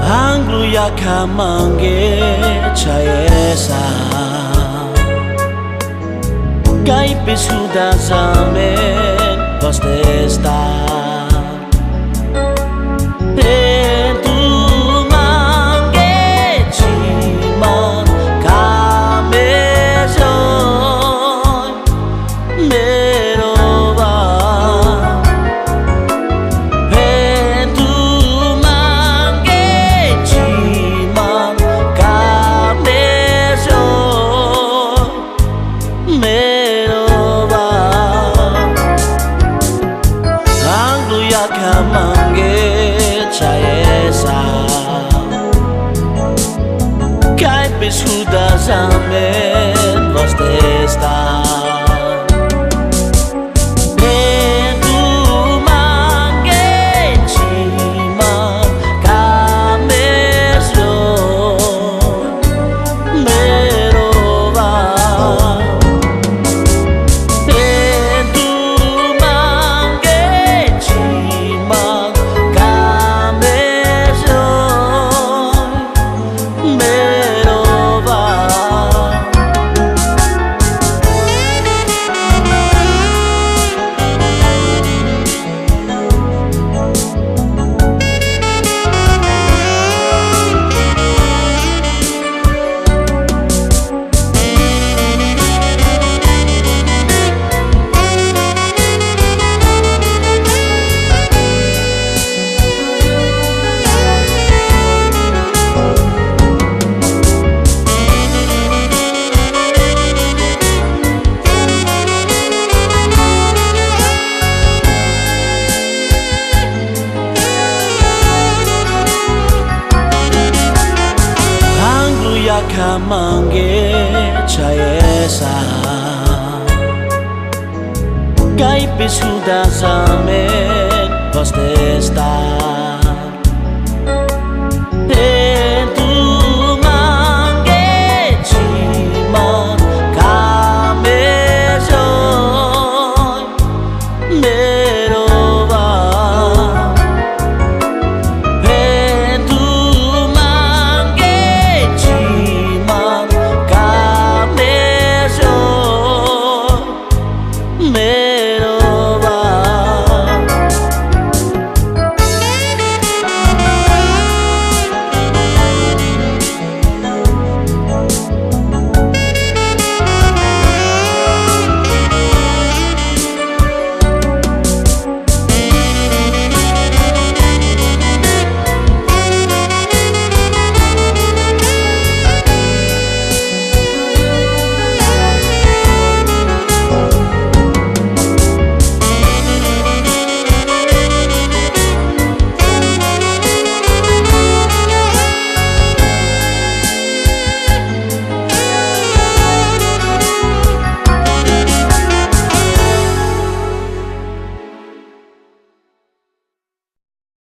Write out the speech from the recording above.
Angluya kamange chayesa Kai pisuda zamen postesta Tentu mange chiman kamejoy merova Tentu mange chiman kamejoy merova Angluya kamange chayesa Kai pisuda zamen vostesta Tentu mange chiman kamejoy merova Tentu mange chiman kamejoy merova Angluya kamange chayesa Kai pisuda zamen postesta